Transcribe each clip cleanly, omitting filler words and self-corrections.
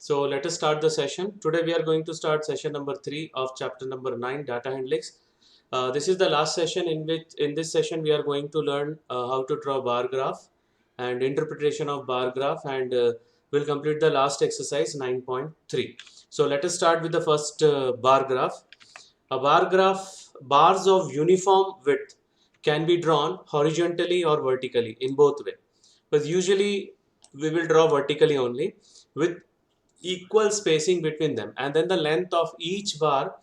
So let us start the session. Today we are going to start session number 3 of chapter number 9, data handlings. This is the last session in this session we are going to learn how to draw bar graph and interpretation of bar graph, and we'll complete the last exercise 9.3. So let us start with the first bar graph. A bar graph, bars of uniform width can be drawn horizontally or vertically in both way. But usually we will draw vertically only with equal spacing between them, and then the length of each bar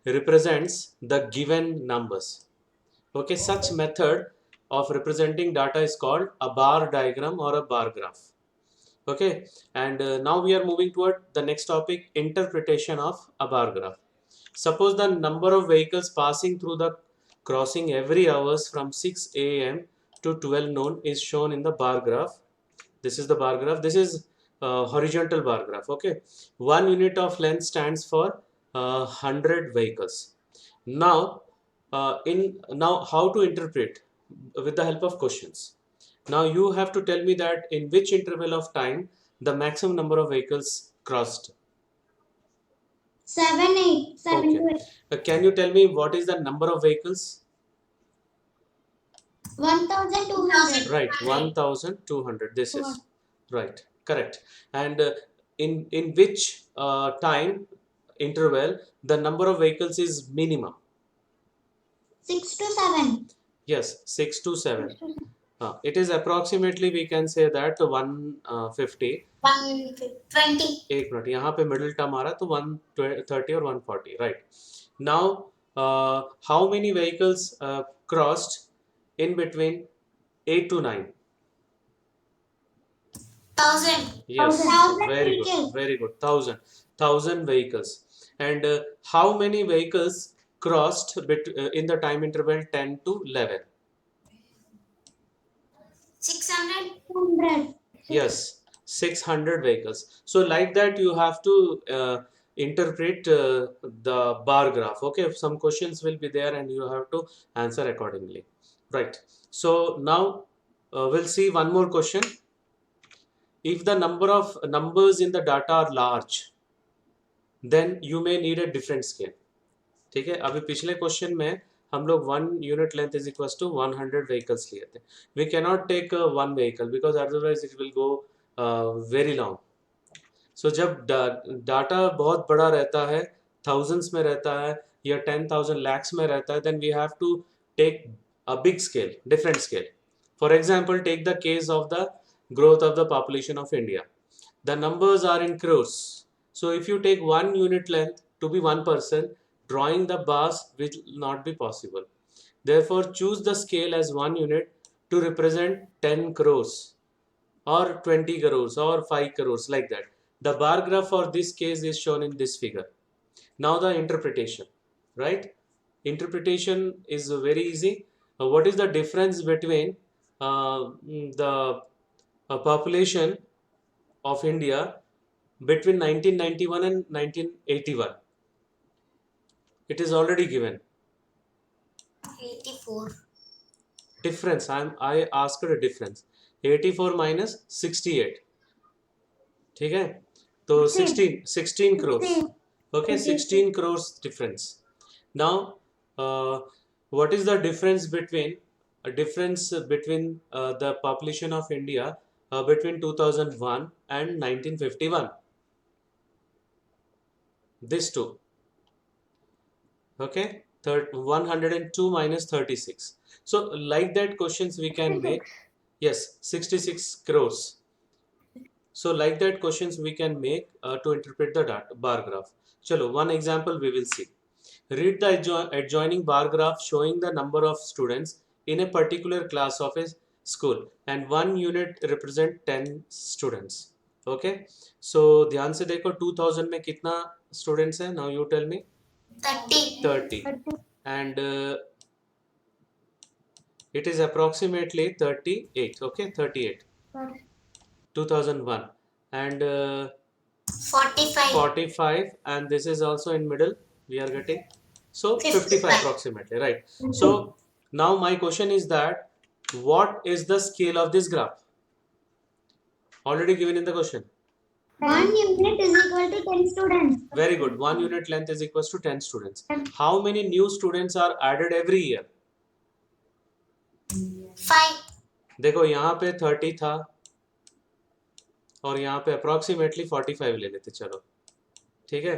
represents the given numbers. Okay, such method of representing data is called a bar diagram or a bar graph. Okay, and now we are moving toward the next topic, interpretation of a bar graph. Suppose the number of vehicles passing through the crossing every hours from 6 a.m. to 12 noon is shown in the bar graph. This is the bar graph. This is horizontal bar graph. Okay, 1 unit of length stands for 100 vehicles. Now, now how to interpret with the help of questions. Now you have to tell me that in which interval of time the maximum number of vehicles crossed. 7, 8, 7 Okay. to 8. Can you tell me what is the number of vehicles? 1,200. Right, 1,200. This is right, correct. And in which time interval the number of vehicles is minimum? 6 to 7. Yes, 6 to 7. It is approximately, we can say that 150. 120. एक minute, यहाँ पे middle term आ रहा है तो 130 और 140, right. Now, how many vehicles crossed in between 8 to 9? 1,000. Yes, 1,000 very good, vehicles. very good. 1,000 vehicles. And how many vehicles crossed in the time interval 10 to 11? 600. Yes, 600 vehicles. So like that you have to interpret the bar graph. Okay, some questions will be there and you have to answer accordingly. Right. So now we'll see one more question. If the number of numbers in the data are large, then you may need a different scale. ठीक है, अभी पिछले question में हम लोग 1 unit length is equals to 100 vehicles लिए थे. We cannot take one vehicle because otherwise it will go very long. So जब डाटा बहुत बड़ा रहता है, thousands में रहता है या 10,000 lakhs में रहता है, then we have to take a big scale, different scale. For example, take the case of the growth of the population of India. The numbers are in crores. So if you take 1 unit length to be one person, drawing the bars will not be possible. Therefore, choose the scale as 1 unit to represent 10 crores or 20 crores or 5 crores, like that. The bar graph for this case is shown in this figure. Now the interpretation, right? Interpretation is very easy. What is the difference between the population of India between 1991 and 1981? It is already given. 84. Difference, I asked a difference. 84 minus 68. ठीक है, तो 16 crores. Okay, 16 crores difference. Now, what is the difference between the population of India between 2001 and 1951? These two. Okay, 102 minus 36. So like that questions we can make. Yes, 66 crores. So like that questions we can make to interpret the bar graph. Chalo, one example we will see. Read the adjoining bar graph showing the number of students in a particular class of a school, and 1 unit represent 10 students. Okay, so ध्यान से देखो 2000 में कितना students है? Now you tell me. 30. And it is approximately 38. Okay, 38. 2001. And 45, and this is also in middle we are getting, so 55 approximately, right? So now my question is that what is the scale of this graph? Already given in the question. 1 unit is 10 students. Very good. 1 unit length is equals to 10 students. How many new students are added every year? 5. देखो यहाँ पे 30 था और यहाँ पे approximately 45 ले लेते, चलो ठीक है,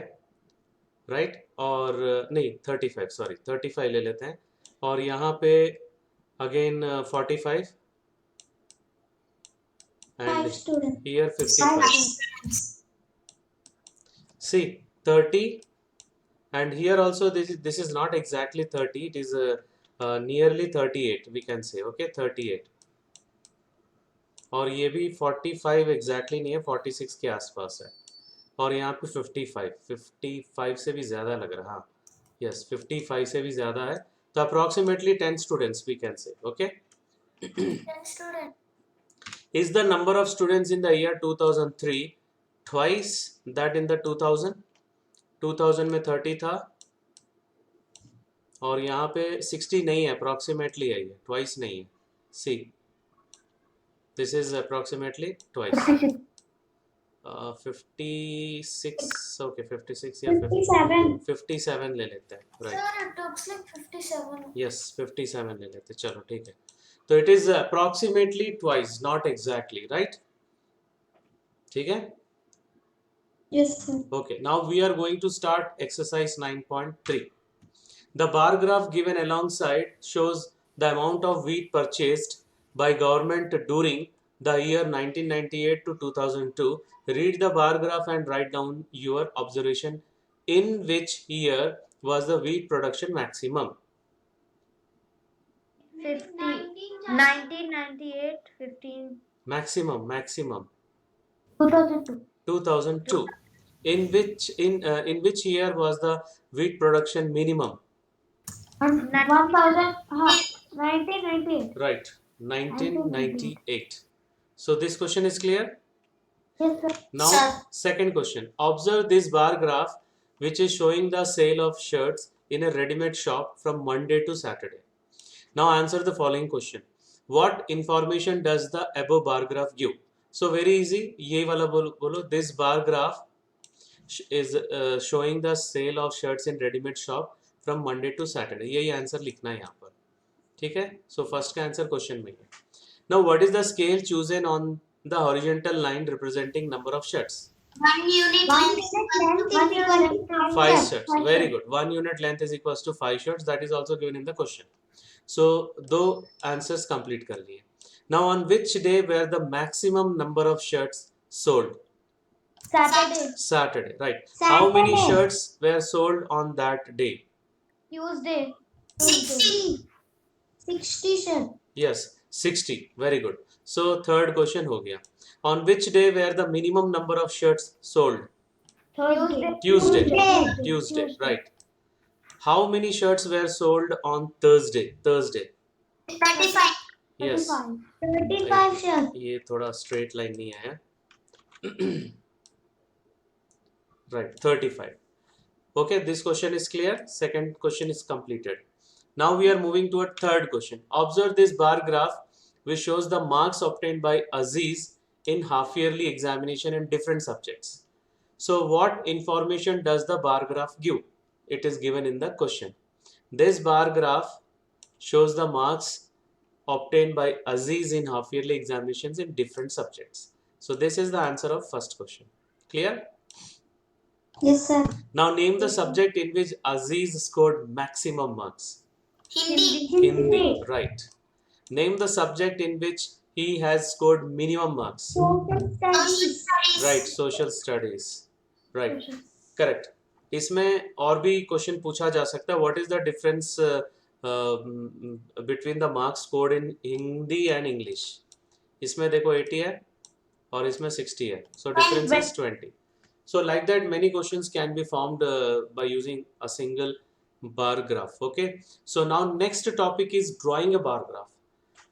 राइट। और नहीं 35, सॉरी 35 ले लेते हैं, और यहाँ पे again 45 and 5 students. here 55. See 30, and here also this is not exactly 30, it is nearly 38 we can say, okay 38, और ये भी 45 exactly नहीं है, 46 के आसपास है, और यहाँ पे 55 से भी ज़्यादा लग रहा, हाँ यस 55 से भी ज़्यादा है, तो approximately 10 students we can say, okay. 10 students. Is the number of students in the year 2003 twice that in the 2000? 2000 में 30 था और यहाँ पे 60 नहीं है, approximately है ये, twice नहीं है. See, this is approximately twice. 56, okay 56 या 57 ले लेते हैं, right? Sir, it looks like 57. Yes, 57 ले लेते, चलो ठीक है. तो it is approximately twice, not exactly, right? ठीक है? Yes, sir. Okay, now we are going to start exercise 9.3. The bar graph given alongside shows the amount of wheat purchased by government during the year 1998 to 2002. Read the bar graph and write down your observation. In which year was the wheat production maximum? 1998, 15. Maximum. 2002. 2002. In which year was the wheat production minimum? 1998. Right, 1998. So this question is clear. Yes, sir. Now second question. Observe this bar graph which is showing the sale of shirts in a ready-made shop from Monday to Saturday. Now answer the following question. What information does the above bar graph give? So very easy, ये वाला बोलो. This bar graph is showing the sale of shirts in ready-made shop from Monday to Saturday. यही answer लिखना है यहाँ पर, ठीक है. So first का आंसर क्वेश्चन में है. Now what is the scale chosen on the horizontal line representing number of shirts? 1 unit length is equal to 5 shirts. Very good. 1 unit length is equals to 5 shirts. That is also given in the question. So दो answers complete कर लिए. Now on which day were the maximum number of shirts sold? Saturday, right. How many shirts were sold on that day? Tuesday. 60 shirts. Yes, 60. Very good. So third question हो गया. On which day were the minimum number of shirts sold? Tuesday. Tuesday, right. How many shirts were sold on Thursday? 35. Yes. 35 shirts. ये थोड़ा straight line नहीं आया. Right, 35. Okay, this question is clear. Second question is completed. Now we are moving to a third question. Observe this bar graph which shows the marks obtained by Aziz in half yearly examination in different subjects. So what information does the bar graph give? It is given in the question. This bar graph shows the marks obtained by Aziz in half yearly examinations in different subjects. So this is the answer of first question. Clear? Yes, sir. Now name the subject in which Aziz scored maximum marks. Hindi, right. Name the subject in which he has scored minimum marks. Social studies. Right, social studies. Right, correct. इसमें और भी question पूछा जा सकता है. What is the difference between the marks scored in Hindi and English? इसमें देखो 80 है और इसमें 60 है. So difference is 20. So like that many questions can be formed by using a single bar graph. Okay. So now next topic is drawing a bar graph.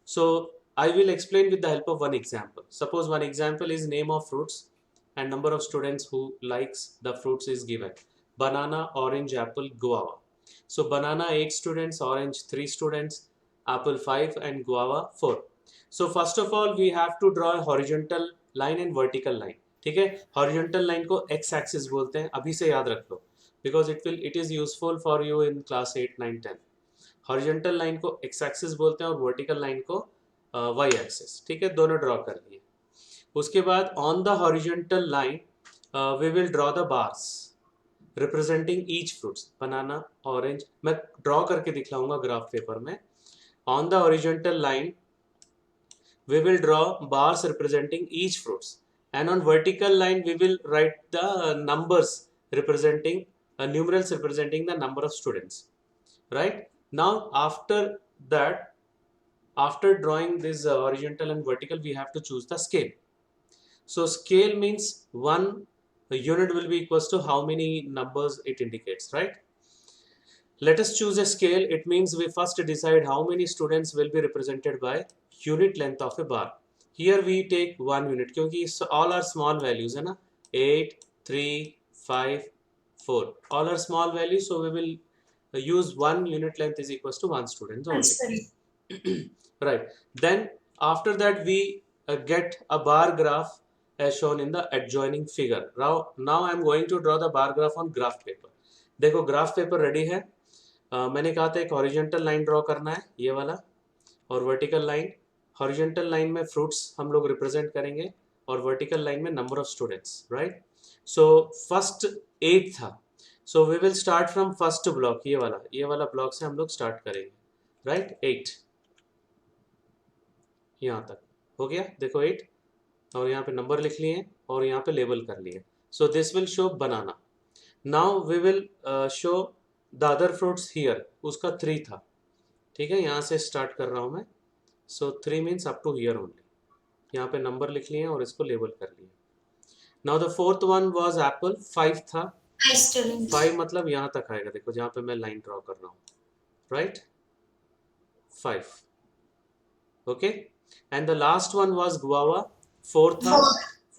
So I will explain with the help of one example. Suppose one example is name of fruits and number of students who likes the fruits is given. Banana, orange, apple, guava. So banana 8 students, orange 3 students, apple 5 and guava 4. So first of all we have to draw a horizontal line and vertical line. ठीक है। Horizontal line को x axis बोलते हैं, अभी से याद रख लो, because it is useful for you in class 8 9 10। Horizontal line को एक्स एक्सिस बोलते हैं और वर्टिकल लाइन को वाई एक्सिस, ठीक है। दोनों ड्रॉ कर लिए। उसके बाद on the horizontal line we will draw the bars representing each fruits, banana, orange, मैं ड्रॉ करके दिखलाऊंगा ग्राफ पेपर में। On the horizontal line we will draw bars representing each fruits, and on vertical line we will write the numbers representing numerals representing the number of students, right? Now after that, after drawing this horizontal and vertical, we have to choose the scale. So scale means one unit will be equals to how many numbers it indicates, right? Let us choose a scale. It means we first decide how many students will be represented by unit length of a bar. Here we take 1 unit क्योंकि all are small values है ना, 8, 3, 5, 4. All are small values, so we will use 1 unit length is equals to 1 student only. Right. Then after that we get a bar graph as shown in the adjoining figure. Now I am going to draw the bar graph on graph paper. देखो graph paper ready है। मैंने कहा था एक horizontal line draw करना है, ये वाला, और वर्टिकल लाइन। हॉरिजॉन्टल लाइन में फ्रूट्स हम लोग रिप्रेजेंट करेंगे और वर्टिकल लाइन में number of students, right. So first 8 था, so we will start from first block, ये वाला ब्लॉक से हम लोग स्टार्ट करेंगे, राइट। 8 यहाँ तक हो गया, देखो 8, और यहाँ पे नंबर लिख लिए और यहाँ पे लेबल कर लिए। So this will show banana. Now we will show the other fruits here, उसका 3 था, ठीक है। यहाँ से स्टार्ट कर रहा हूँ मैं। So 3 means up to here only, यहाँ पे नंबर लिख लिए और इसको लेबल कर लिए। Now the fourth one was Apple, 5 था। 5 मतलब यहाँ तक आएगा, देखो जहाँ पे मैं लाइन ड्रॉ कर रहा हूँ, right, 5, okay. And the last one was guava, 4 था।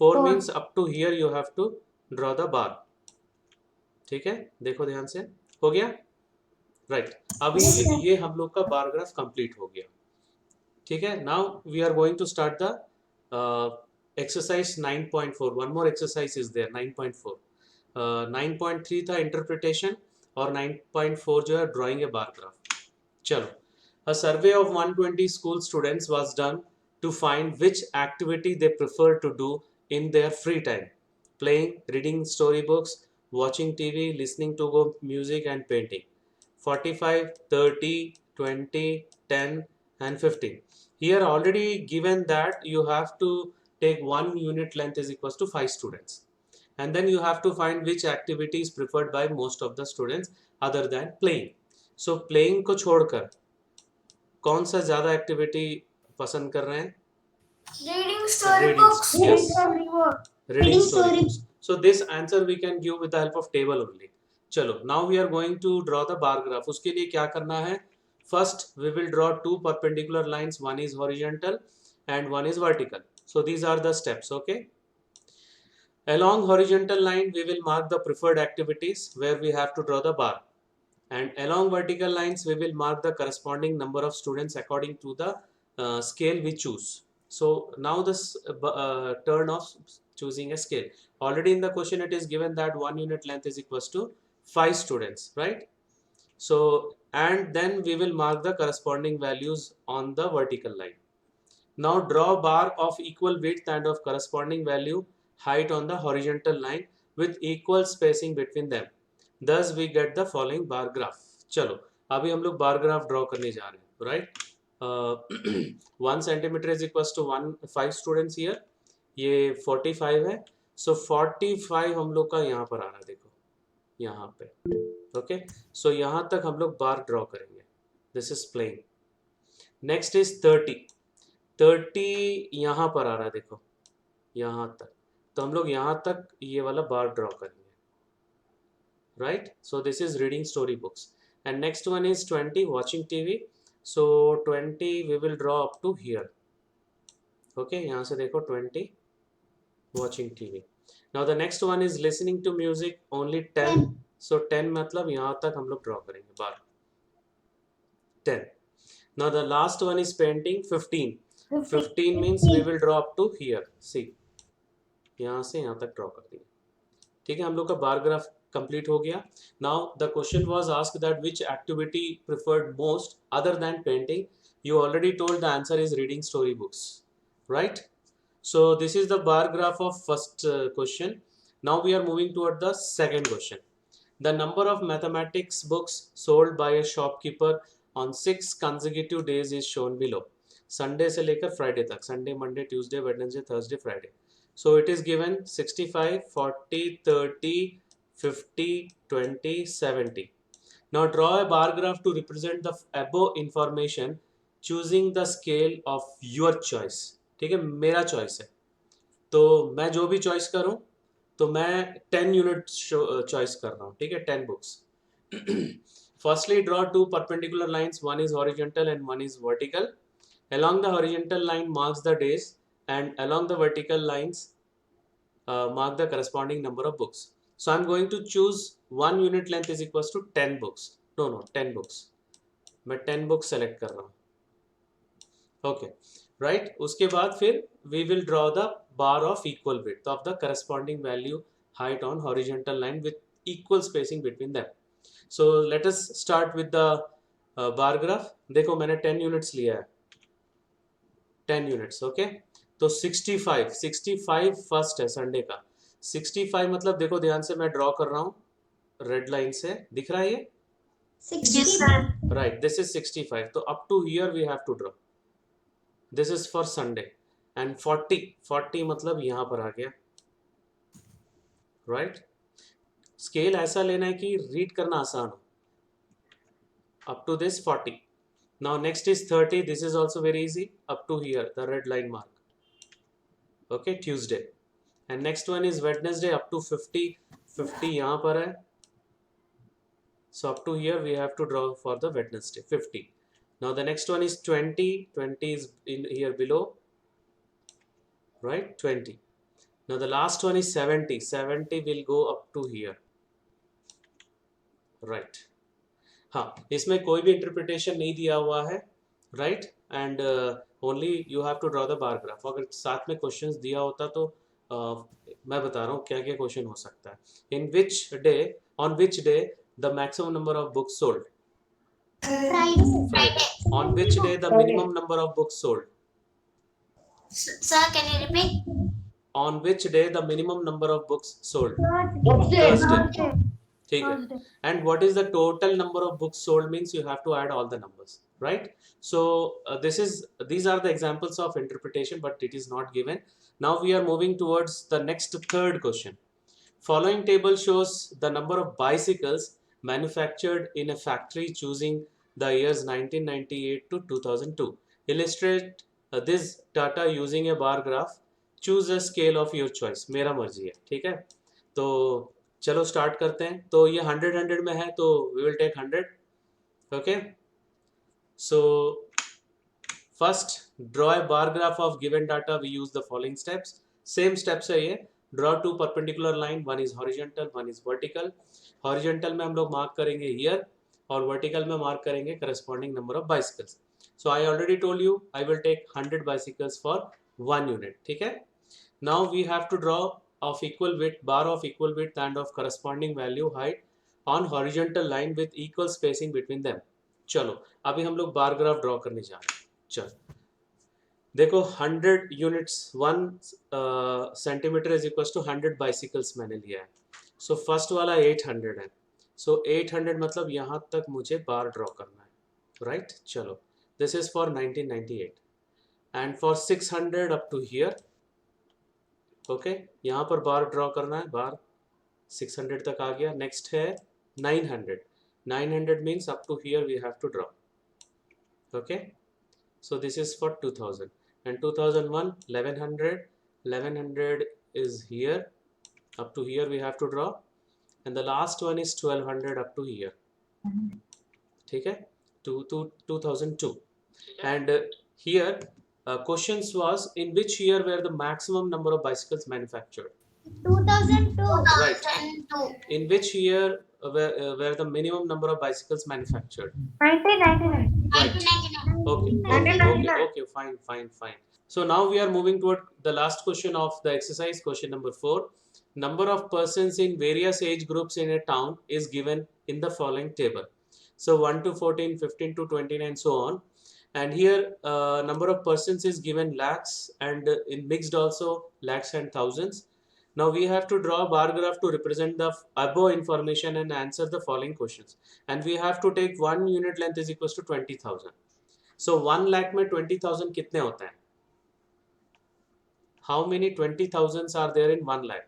4 means up to here you have to draw the bar, ठीक है। देखो ध्यान से, हो गया, राइट। अभी ये हम लोग का बार ग्राफ कंप्लीट हो गया, ठीक है। Now we are going to start the exercise 9.4। One more exercise is there, 9.4। 9.3 था इंटरप्रिटेशन और 9.4 जो है ड्राइंग ए बार ग्राफ। चलो, a survey of 120 school students was done to find which activity they prefer to do in their free time: playing, reading storybooks, watching TV, listening to music, and painting. 45, 30, 20, 10, and 15. Here already given that you have to take 1 unit length is equals to 5 students, and then you have to find which activity is preferred by most of the students other than playing. So playing को छोड़कर कौन सा ज्यादा activity पसंद कर रहे हैं? Reading storybooks. Yes. Reading Reading storybooks. So this answer we can give with the help of table only. चलो, now we are going to draw the bar graph. उसके लिए क्या करना है? First we will draw 2 perpendicular lines. One is horizontal and one is vertical. So these are the steps, okay? Along horizontal line we will mark the preferred activities where we have to draw the bar, and along vertical lines we will mark the corresponding number of students according to the scale we choose. So now this turn of choosing a scale. Already in the question it is given that 1 unit length is equals to 5 students, right? So and then we will mark the corresponding values on the vertical line. Now draw bar of equal width and of corresponding value height on the horizontal line with equal spacing between them. Thus we get the following bar graph. चलो, अभी हम लोग bar graph draw करने जा रहे हैं, right. 1 centimetre is equal to 5 students here, ये 45 है। सो 45 हम लोग का यहाँ पर आ रहा है, देखो यहाँ पे, ओके। सो यहाँ तक हम लोग बार ड्रॉ करेंगे, this is plain. Next is 30 यहाँ पर आ रहा है, देखो यहाँ तक, तो हम लोग यहाँ तक ये वाला बार ड्रॉ करेंगे, right? So this is reading storybooks. And next one is 20, watching TV. So 20 we will draw up to here, okay. यहाँ से देखो 20, watching TV. Now the next one is listening to music, only 10. So 10 मतलब यहाँ तक हम लोग draw करेंगे बार, 10. Now the last one is painting, 15. 15 means we will draw up to here, see, यहाँ से यहाँ तक ड्रॉ कर दिया। ठीक है, हम लोग का बार ग्राफ कंप्लीट हो गया। Now the question was asked that which activity preferred most other than painting. You already told the answer is reading storybooks, right? So this is the bar graph of first question. Now we are moving toward the second question. The number of mathematics books sold by a shopkeeper on 6 consecutive days is shown below. Sunday से लेकर Friday तक, Sunday, Monday, Tuesday, Wednesday, Thursday, Friday. So it is given 65, 40, 30, 50, 20, 70. Now draw a bar graph to represent the above information choosing the scale of your choice. ठीक है, मेरा choice है तो मैं जो भी चॉइस करूं तो मैं 10 यूनिट चॉइस कर रहा हूं। ठीक है, 10 books. Firstly draw two perpendicular lines, one is horizontal and one is vertical. along the horizontal line marks the days and along the vertical lines mark the corresponding number of books. So I'm going to choose 1 unit length is equals to 10 books. No, 10 books. मैं 10 books select कर रहा हूँ। Okay right, उसके बाद फिर we will draw the bar of equal width of the corresponding value height on horizontal line with equal spacing between them. So let us start with the bar graph. देखो मैंने 10 units लिया है, 10 units. Okay, तो 65 first है Sunday का। 65 मतलब देखो ध्यान से मैं ड्रॉ कर रहा हूँ रेड लाइन से, दिख रहा है ये? 60. Right, this is 65। तो up to here we have to draw, this is for Sunday. And 40 मतलब यहाँ पर आ गया। राइट, स्केल ऐसा लेना है कि रीड करना आसान हो। Up to this 40. Now next is 30. This is also very easy. Up to here, the red line mark. Okay, Tuesday. And next one is Wednesday up to 50. 50 यहाँ पर है. So up to here we have to draw for the Wednesday 50. Now the next one is 20. 20 is in here below. Right, 20. Now the last one is 70. 70 will go up to here. Right. हाँ, इसमें कोई भी interpretation नहीं दिया हुआ है। Right, and only you have to draw the bar graph. अगर साथ में क्वेश्चंस दिया होता तो मैं बता रहा हूँ क्या क्या क्वेश्चन हो सकता है। In which day, on which day the maximum number of books sold? Friday. On which day the minimum number of books sold? Sir, can you repeat? On which day the minimum number of books sold? Thursday. ठीक है, and what is the total number of books sold means you have to add all the numbers, right? So these are the examples of interpretation, but it is not given. Now we are moving towards the next third question. Following table shows the number of bicycles manufactured in a factory choosing the years 1998 to 2002. Illustrate this data using a bar graph. Choose a scale of your choice. मेरा मर्जी है। ठीक है, तो चलो start करते हैं। तो ये 100 में है तो we will take 100। Okay, so first draw a bar graph of given data. We use the following steps, same steps है ये। Draw two perpendicular line, one is horizontal one is vertical. Horizontal में हम लोग mark करेंगे here और vertical में mark करेंगे corresponding number of bicycles. So I already told you I will take 100 bicycles for 1 unit. ठीक है, now we have to draw of equal width, bar of equal width and of corresponding value height on horizontal line with equal spacing between them. चलो अभी हम लोग bar graph draw करने जा रहे हैं। चलो देखो 100 units 1 centimetre is equal to 100 bicycles मैंने लिया है। सो फर्स्ट वाला 800 है। सो 800 मतलब यहाँ तक मुझे बार ड्रॉ करना है। राइट, चलो this is for 1998 and for 600 up to here. Okay, यहाँ पर बार ड्रॉ करना है, बार 600 तक आ गया। नेक्स्ट है 900। 900 means up to here we have to draw. Okay, so this is for 2000 and 2001 1100। 1100 is here, up to here we have to draw and the last one is 1200 up to here. ठीक है, 2002 and here questions was in which year were the maximum number of bicycles manufactured? 2002. Right. 2002. In which year were the minimum number of bicycles manufactured? 1999. Right. 1999. Okay. Okay. Okay. Fine. So now we are moving toward the last question of the exercise, question number 4. Number of persons in various age groups in a town is given in the following table. So 1 to 14, 15 to 29 and so on. And here number of persons is given lakhs, and in mixed also lakhs and thousands. Now we have to draw a bar graph to represent the above information and answer the following questions. And we have to take 1 unit length is equals to 20,000. So 1 lakh में 20,000 कितने होता है? How many 20,000s are there in 1 lakh?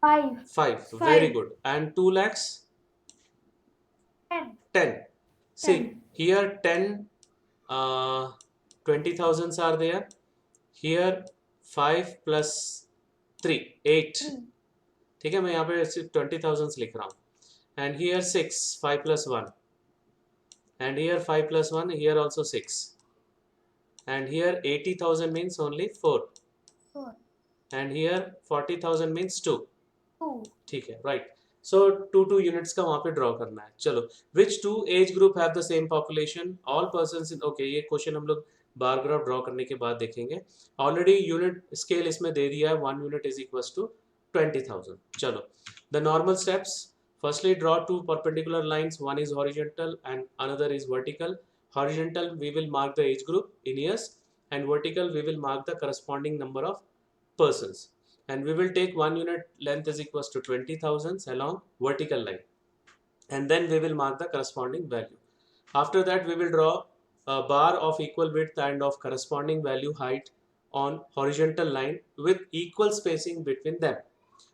5. 5. Very good. And 2 lakhs? 10. 10. See, 10. here 10 20,000s are there. Here 5 plus 3 8. ठीक है, मैं यहाँ पे सिर्फ 20,000s लिख रहा हूँ. And here 6 5 plus 1. And here 5 plus 1. Here also 6. And here 80,000 means only 4. 4. And here 40,000 means 2. 2. ठीक है, right. So 2 units का वहाँ पे draw करना है. चलो, which two age group have the same population? All persons in, okay, ये question हम लोग bar graph draw करने के बाद देखेंगे. Already unit scale इसमें दे दिया है, 1 unit is equals to 20,000. चलो, the normal steps. Firstly, draw two perpendicular lines. One is horizontal and another is vertical. Horizontal, we will mark the age group in years, and vertical, we will mark the corresponding number of persons. And we will take 1 unit length is equals to 20,000 along vertical line, and then we will mark the corresponding value. After that, we will draw a bar of equal width and of corresponding value height on horizontal line with equal spacing between them.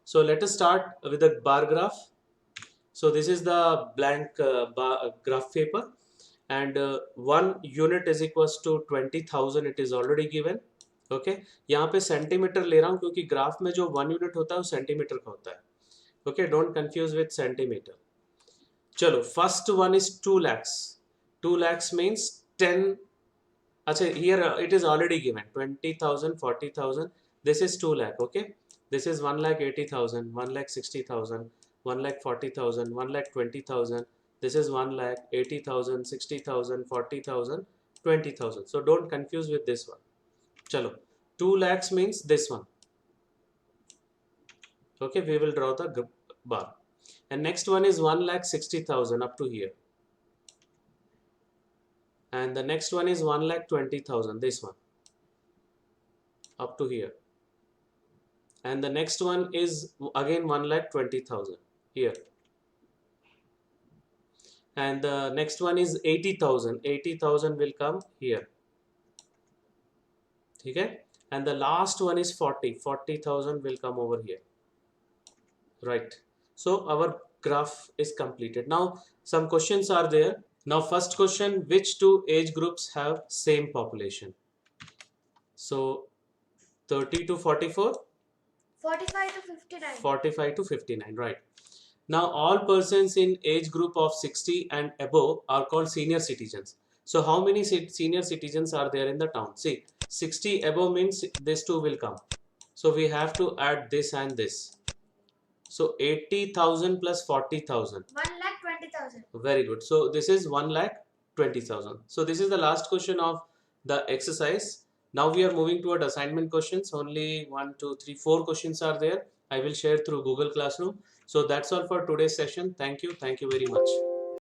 So let us start with the bar graph. So this is the blank graph paper, and 1 unit is equals to 20,000. It is already given. Okay यहाँ पे centimetre ले रहा हूँ क्योंकि graph में जो 1 unit होता है वो सेंटीमीटर का होता है. Okay, don't confuse with centimetre. चलो, first one is 2 lakhs. 2 lakhs means 10. अच्छा, here it is already given 20,000, 40,000. This is 2 lakh. Okay, this is 1,80,000, 1,60,000, 1,40,000, 1,20,000. This is 1,80,000, 60,000, 40,000, 20,000. So don't confuse with this one. Chalo, 2 lakhs means this one. Okay, we will draw the bar. And next one is 1,60,000 up to here. And the next one is 1,20,000, this one, up to here. And the next one is again 1,20,000 here. And the next one is 80,000. 80,000 will come here. Okay, and the last one is 40,000 will come over here, right? So our graph is completed. Now some questions are there. Now first question, which two age groups have same population? So 30 to 44, 45 to 59. 45 to 59, right? Now all persons in age group of 60 and above are called senior citizens. So how many senior citizens are there in the town? See, 60 above means this two will come. So we have to add this and this. So 80,000 plus 40,000. 1,20,000. Very good. So this is 1,20,000. So this is the last question of the exercise. Now we are moving toward assignment questions. Only 1, 2, 3, 4 questions are there. I will share through Google Classroom. So that's all for today's session. Thank you. Thank you very much.